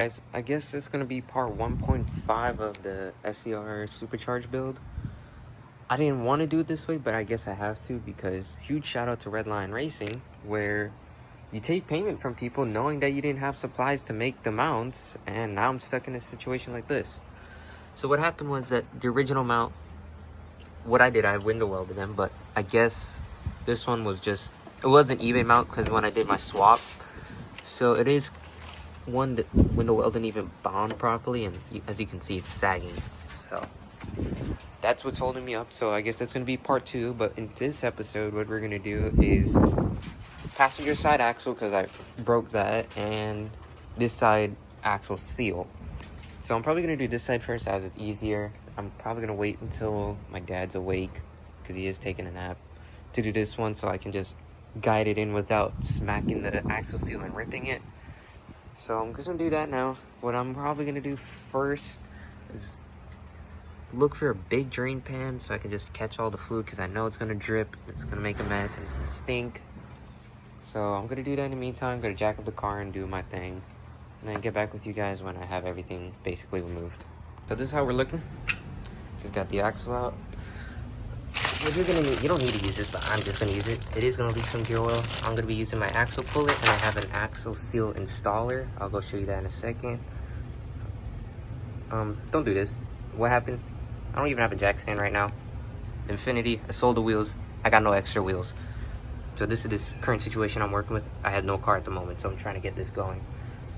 Guys, I guess it's gonna be part 1.5 of the SE-R supercharged build. I didn't want to do it this way, but I guess I have to because huge shout out to Red Lion Racing, where you take payment from people knowing that you didn't have supplies to make the mounts, and now I'm stuck in a situation like this. So what happened was that the original mount, what I did, I window welded them, but I guess this one was just, it wasn't eBay mount because when I did my swap, so it is one that window weld didn't even bond properly, and as you can see, it's sagging. So that's what's holding me up. So I guess that's gonna be part 2. But in this episode, what we're gonna do is passenger side axle, because I broke that, and this side axle seal. So I'm probably gonna do this side first as it's easier. I'm probably gonna wait until my dad's awake, because he is taking a nap, to do this one, so I can just guide it in without smacking the axle seal and ripping it. So I'm just gonna do that now. What I'm probably gonna do first is look for a big drain pan so I can just catch all the fluid, because I know it's gonna drip, it's gonna make a mess, and it's gonna stink. So I'm gonna do that in the meantime. I'm gonna jack up the car and do my thing, and then get back with you guys when I have everything basically removed. So this is how we're looking. Just got the axle out. What you're gonna need, you don't need to use this, but I'm just gonna use it. It is gonna leak some gear oil. I'm gonna be using my axle pulley, and I have an axle seal installer. I'll go show you that in a second. Don't do this. What happened? I don't even have a jack stand right now. Infinity, I sold the wheels. I got no extra wheels. So this is this current situation I'm working with. I have no car at the moment, so I'm trying to get this going.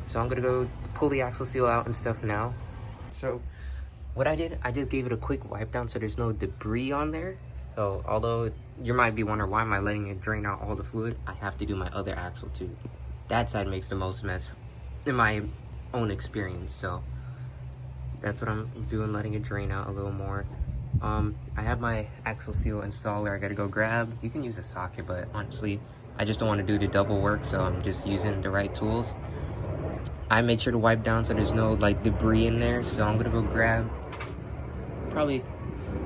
So I'm gonna go pull the axle seal out and stuff now. So what I did, I just gave it a quick wipe down so there's no debris on there. So although you might be wondering why am I letting it drain out all the fluid, I have to do my other axle too. That side makes the most mess in my own experience. So that's what I'm doing, letting it drain out a little more. I have my axle seal installer I gotta go grab. You can use a socket, but honestly, I just don't want to do the double work, so I'm just using the right tools. I made sure to wipe down so there's no like debris in there, so I'm gonna go grab, probably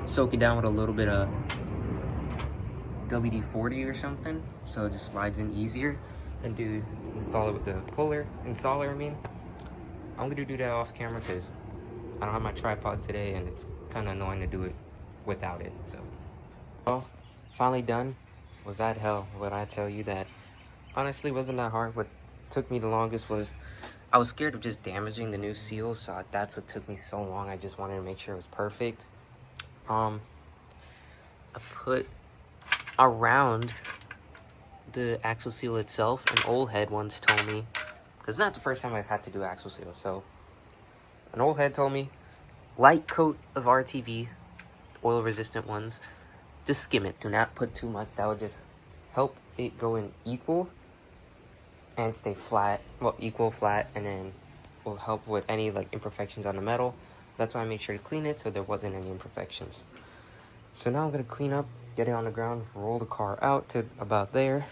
soak it down with a little bit of WD-40 or something, so it just slides in easier, and install it with the installer. I'm gonna do that off camera because I don't have my tripod today, and it's kind of annoying to do it without it. So, well, finally done. Was that hell? What I tell you, that honestly wasn't that hard. What took me the longest was I was scared of just damaging the new seal, so that's what took me so long. I just wanted to make sure it was perfect. I put around the axle seal itself, an old head once told me, because it's not the first time I've had to do axle seal, so an old head told me, light coat of RTV, oil resistant ones, just skim it, do not put too much. That would just help it go in equal and stay flat, well, equal, flat, and then will help with any like imperfections on the metal. That's why I made sure to clean it so there wasn't any imperfections. So now I'm gonna clean up, get it on the ground, roll the car out to about there,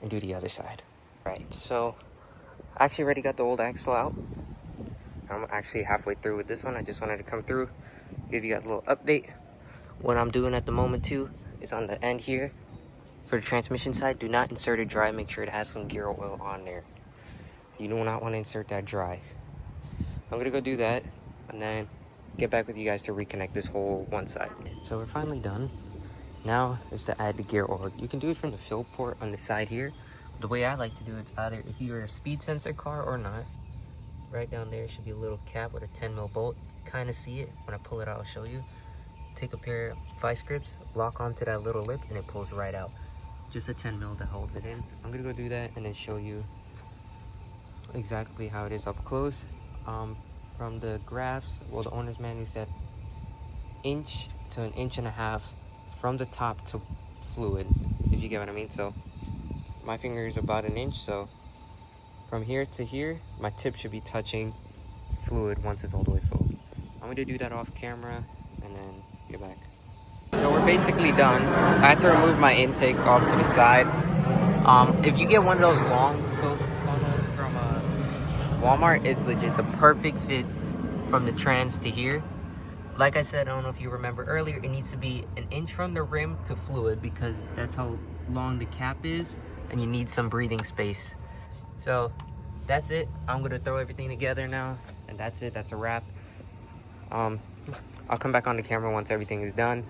and do the other side. Right, so I actually already got the old axle out. I'm actually halfway through with this one. I just wanted to come through, give you guys a little update. What I'm doing at the moment too is on the end here, for the transmission side, do not insert it dry. Make sure it has some gear oil on there. You do not want to insert that dry. I'm gonna go do that, and then get back with you guys to reconnect this whole one side. So we're finally done. Now is to add the gear oil. You can do it from the fill port on the side here. The way I like to do it's either if you're a speed sensor car or not. Right down there should be a little cap with a 10mm bolt. Kind of see it. When I pull it out, I'll show you. Take a pair of vice grips, lock onto that little lip, and it pulls right out. Just a 10mm that holds it in. I'm gonna go do that and then show you exactly how it is up close. From the graphs, well, the owner's manual said inch to an inch and a half from the top to fluid, if you get what I mean. So my finger is about an inch, so from here to here, my tip should be touching fluid once it's all the way full. I'm gonna do that off camera and then get back. So we're basically done. I had to remove my intake off to the side. If you get one of those long funnels from Walmart, it's legit the perfect fit from the trans to here. Like I said, I don't know if you remember earlier, it needs to be an inch from the rim to fluid because that's how long the cap is, and you need some breathing space. So that's it. I'm gonna throw everything together now, and that's it. That's a wrap. I'll come back on the camera once everything is done.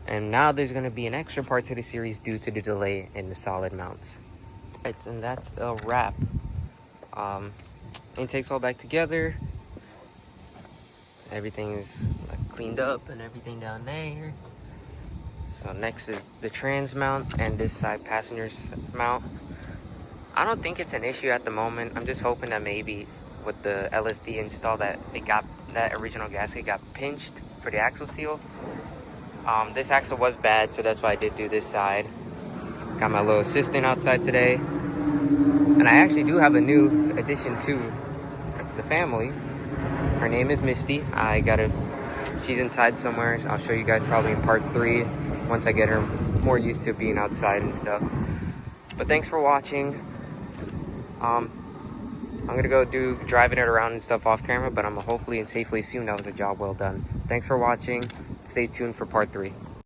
And now there's gonna be an extra part to the series due to the delay in the solid mounts. Right, and that's the wrap. Intake's all back together. Everything is cleaned up and everything down there. So next is the trans mount and this side passenger's mount. I don't think it's an issue at the moment. I'm just hoping that maybe with the LSD install that that original gasket got pinched for the axle seal. This axle was bad, so that's why I did do this side. Got my little assistant outside today. And I actually do have a new addition to the family. Her name is Misty. She's inside somewhere. I'll show you guys probably in part 3 once I get her more used to being outside and stuff. But thanks for watching. I'm gonna go driving it around and stuff off camera, but I'm hopefully and safely assume that was a job well done. Thanks for watching. Stay tuned for part 3.